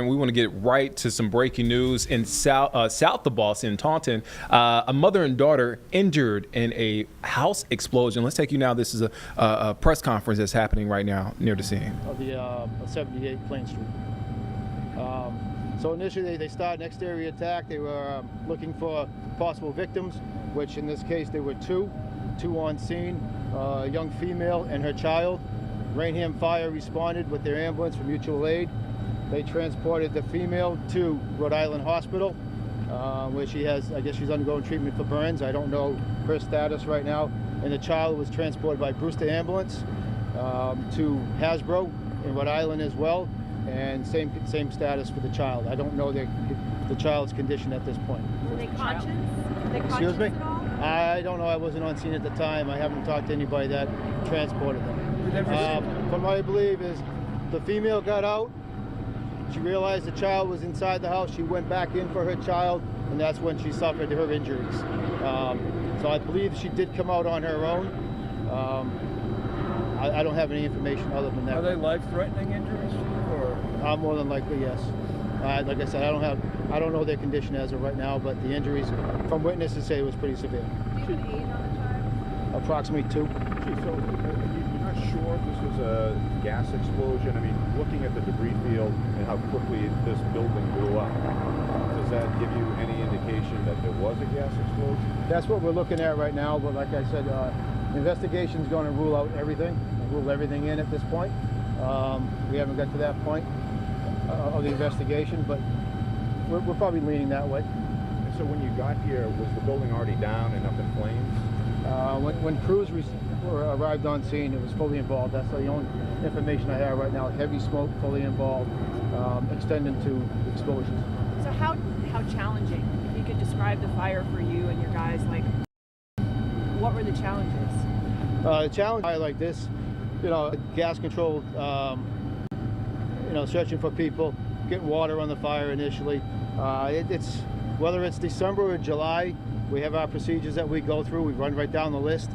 And we want to get right to some breaking news in south of Boston, Taunton. A mother and daughter injured in a house explosion. Let's take you now. This is a press conference that's happening right now near the scene. Of the 78 Plain Street. So initially they started an exterior attack. They were looking for possible victims, which in this case there were two on scene, a young female and her child. Rainham Fire responded with their ambulance for mutual aid. They transported the female to Rhode Island Hospital, where she has, I guess she's undergoing treatment for burns. I don't know her status right now. And the child was transported by Brewster Ambulance to Hasbro in Rhode Island as well. And same status for the child. I don't know the child's condition at this point. Were they conscious? Excuse me? At all? I don't know. I wasn't on scene at the time. I haven't talked to anybody that transported them. From what I believe is the female got out. She realized the child was inside the house. She went back in for her child, and that's when she suffered her injuries. So I believe she did come out on her own. I don't have any information other than that. Are they life-threatening injuries? Or? More than likely, yes. Like I said, I don't know their condition as of right now, but the injuries from witnesses say it was pretty severe. Do you have an age on the child? Approximately 2. So you're not sure if this was a gas explosion? I mean, looking at the debris field and how quickly this building blew up, does that give you any indication that there was a gas explosion? That's what we're looking at right now, but like I said, the investigation's going to rule out everything, rule everything in at this point. We haven't got to that point of the investigation, but we're probably leaning that way. And so when you got here, was the building already down and up in flames? When crews arrived on scene, it was fully involved. That's the only information I have right now. Heavy smoke, fully involved, extending to explosions. So how challenging, if you could describe the fire for you and your guys, like, what were the challenges? The challenge like this, gas controlled, searching for people, getting water on the fire initially. It's whether it's December or July, we have our procedures that we go through. We run right down the list.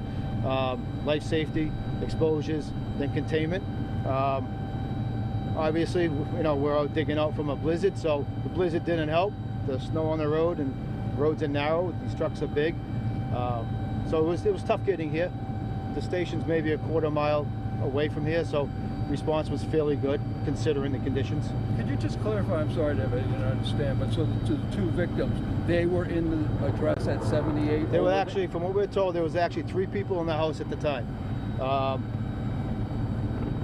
Life safety, exposures, then containment. Obviously, we're out digging out from a blizzard, so the blizzard didn't help. The snow on the road, and roads are narrow. These trucks are big. So it was tough getting here. The station's maybe a quarter mile away from here, so response was fairly good considering the conditions. Could you just clarify? I'm sorry, David, I didn't understand, but so the two victims, they were in the address at 78? They were actually, from what we're told, there was actually 3 people in the house at the time.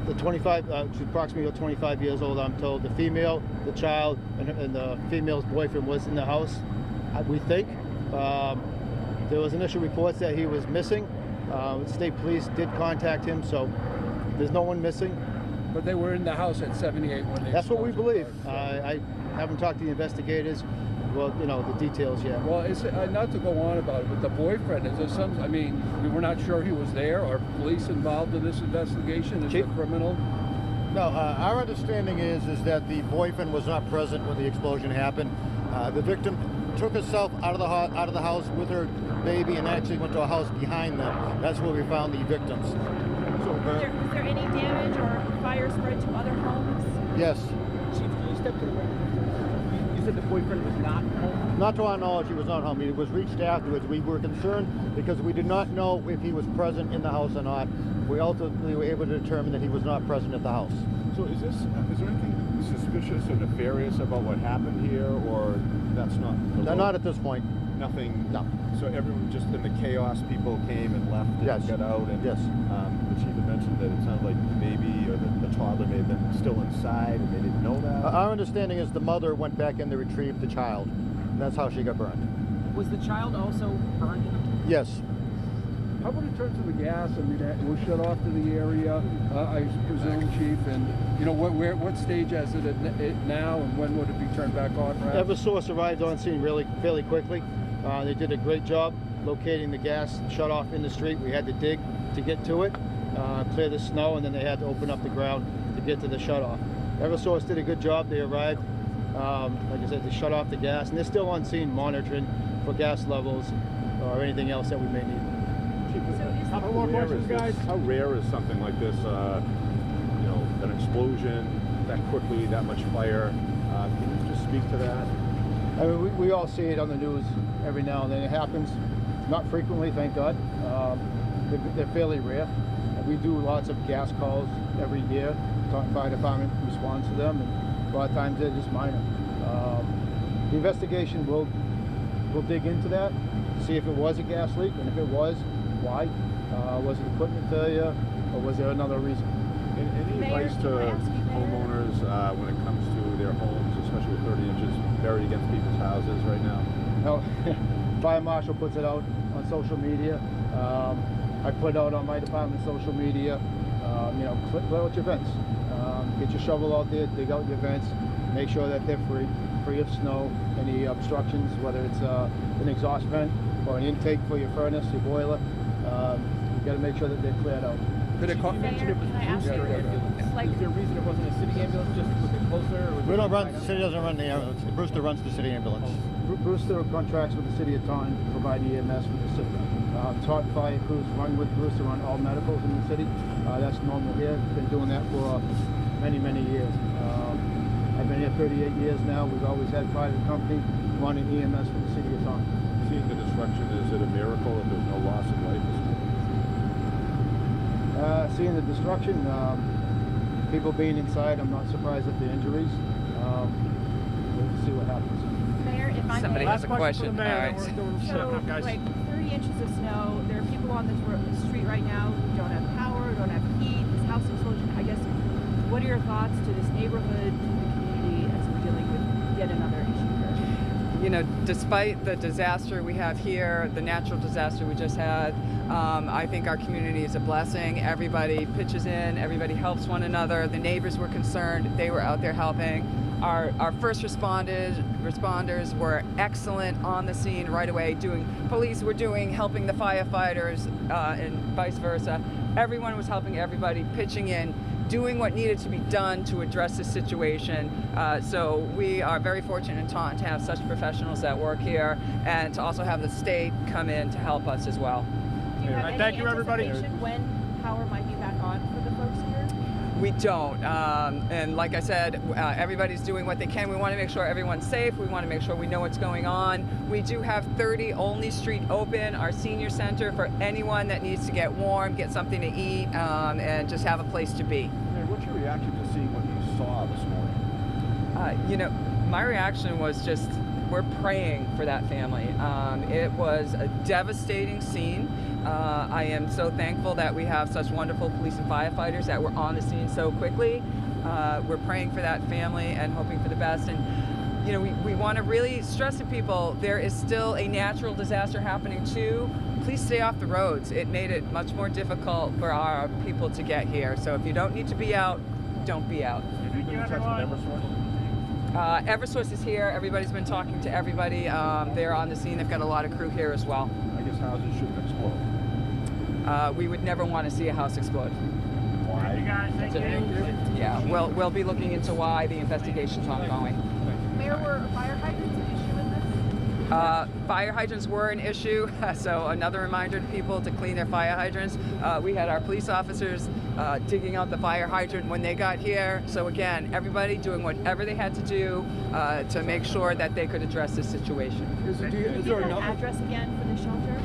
The 25, she's approximately 25 years old, I'm told. The female, the child, and the female's boyfriend was in the house, we think. There was initial reports that he was missing. State police did contact him, so there's no one missing. But they were in the house at 78 when they... That's what we believe. I haven't talked to the investigators, well, the details yet. Well, it's, not to go on about it, but the boyfriend, is there some, I mean, we were not sure he was there. Are police involved in this investigation? Is it criminal? No, our understanding is that the boyfriend was not present when the explosion happened. The victim took herself out of the house with her baby and actually went to a house behind them. That's where we found the victims. So, was there any damage or fire spread to other homes? Yes. Chief, can you step to the record? You said the boyfriend was not home? Not to our knowledge, he was not home. He was reached afterwards. We were concerned because we did not know if he was present in the house or not. We ultimately were able to determine that he was not present at the house. So is there anything suspicious or nefarious about what happened here, or that's not? Not at this point. Nothing? No. So everyone just in the chaos, people came and left and Yes. got out? And, Yes. The chief had mentioned that it sounded like the baby or the toddler may have been still inside and they didn't know that? Our understanding is the mother went back in to retrieve the child. That's how she got burned. Was the child also burned? Yes. How about in terms of the gas? I mean, it was shut off to the area, I presume, Chief, and what stage is it now, and when would it be turned back on? Eversource arrived on scene fairly quickly. They did a great job locating the gas shut off in the street. We had to dig to get to it, clear the snow, and then they had to open up the ground to get to the shut off. Eversource did a good job. They arrived, like I said, they shut off the gas, and they're still on scene monitoring for gas levels or anything else that we may need. How rare is something like this? An explosion that quickly, that much fire? Can you just speak to that? I mean, we all see it on the news every now and then. It happens, not frequently, thank God. They're fairly rare. We do lots of gas calls every year. Taunton Fire Department responds to them, and a lot of times they're just minor. The investigation will dig into that, see if it was a gas leak, and if it was, why? Was it equipment failure, or was there another reason? Any Mayor, advice can I to ask you, Mayor? homeowners when it comes to their homes, especially with 30 inches buried against people's houses right now? No, Fire Marshal puts it out on social media. I put it out on my department's social media. You know, clear out your vents. Get your shovel out there, dig out your vents, make sure that they're free of snow, any obstructions, whether it's an exhaust vent or an intake for your furnace, your boiler. You got to make sure that they're cleared out. Could it Mayor, can I ask you, like, Is there a reason it wasn't a city ambulance just was it closer? Or was We it don't run, right the up? city doesn't run the ambulance. Brewster runs the city ambulance. Brewster contracts with the city of Taunton to provide EMS for the city. Taunton fire crews run with Brewster on all medicals in the city. That's normal here. Been doing that for many, many years. I've been here 38 years now. We've always had private company running EMS for the city of Taunton. Seeing the destruction, is it a miracle that there's no loss of life this morning? Seeing the destruction, people being inside, I'm not surprised at the injuries. We'll see what happens. Mayor, if I Somebody may. has a question. All right. So, like 30 inches of snow, there are people on this street right now who don't have power, don't have heat, this house explosion. I guess, what are your thoughts to this neighborhood, to the community as we're dealing with yet another issue here? You know, despite the disaster we have here, the natural disaster we just had, I think our community is a blessing. Everybody pitches in, everybody helps one another. The neighbors were concerned, they were out there helping. Our first responders were excellent on the scene right away. Police were helping the firefighters, and vice versa. Everyone was helping everybody, pitching in, doing what needed to be done to address the situation. So we are very fortunate in Taunton to have such professionals that work here, and to also have the state come in to help us as well. Do you have any Thank you, everybody. anticipation when power might be back on for the folks here? We don't, and like I said, everybody's doing what they can. We want to make sure everyone's safe. We want to make sure we know what's going on. We do have 30 Olney Street open, our senior center, for anyone that needs to get warm, get something to eat, and just have a place to be. Mayor, what's your reaction to seeing what you saw this morning? You know, my reaction was just, we're praying for that family. It was a devastating scene. I am so thankful that we have such wonderful police and firefighters that were on the scene so quickly. We're praying for that family and hoping for the best. And you know, we want to really stress to people, there is still a natural disaster happening too. Please stay off the roads. It made it much more difficult for our people to get here. So if you don't need to be out, don't be out. Have you been in touch with Eversource? Eversource is here. Everybody's been talking to everybody. They're on the scene. They've got a lot of crew here as well. I guess houses shouldn't explode. We would never want to see a house explode. Why? Yeah, we'll be looking into why. The investigation's ongoing. Mayor, were fire hydrants an issue in this? Fire hydrants were an issue, so another reminder to people to clean their fire hydrants. We had our police officers digging out the fire hydrant when they got here. So again, everybody doing whatever they had to do to make sure that they could address this situation. Is Can there you give a an number? address again for the shelter?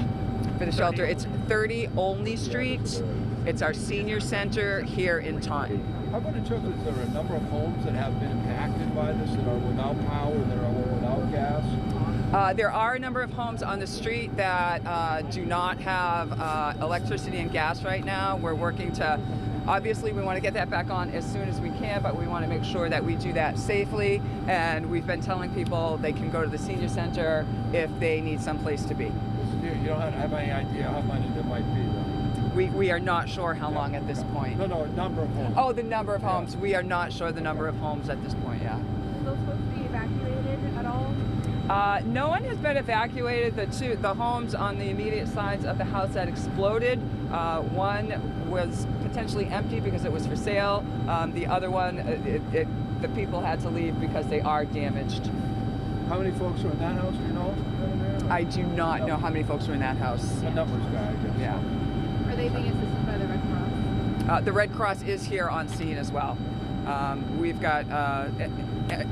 For the shelter, it's 30 Olney Street. It's our senior center here in Taunton. How about in terms of, is there a number of homes that have been impacted by this, that are without power, that are without gas? There are a number of homes on the street that do not have electricity and gas right now. We're working to, obviously we want to get that back on as soon as we can, but we want to make sure that we do that safely. And we've been telling people they can go to the senior center if they need someplace to be. You don't have any idea how many there might be, though? We are not sure how long at this point. No, number of homes. Oh, the number of homes. We are not sure the number of homes at this point, yeah. Will those folks be evacuated at all? No one has been evacuated. The homes on the immediate sides of the house that exploded, one was potentially empty because it was for sale. The other one, the people had to leave because they are damaged. How many folks are in that house, do you know? I do not know how many folks were in that house. The numbers guy, I guess. Yeah. Are they being assisted by the Red Cross? The Red Cross is here on scene as well. We've got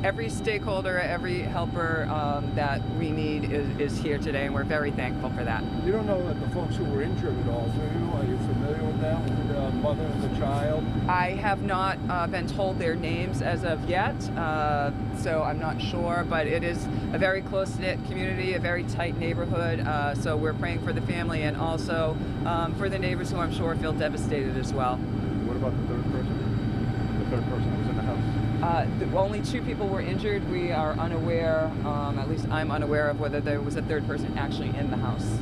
every stakeholder, every helper that we need is here today, and we're very thankful for that. You don't know that the folks who were injured at all, do you? Are you familiar with them, with the mother and the child? I have not been told their names as of yet, so I'm not sure, but it is a very close-knit community, a very tight neighborhood, so we're praying for the family and also for the neighbors who I'm sure feel devastated as well. What about the third person? The third person that was in the house? Only 2 people were injured. We are unaware, at least I'm unaware of whether there was a third person actually in the house.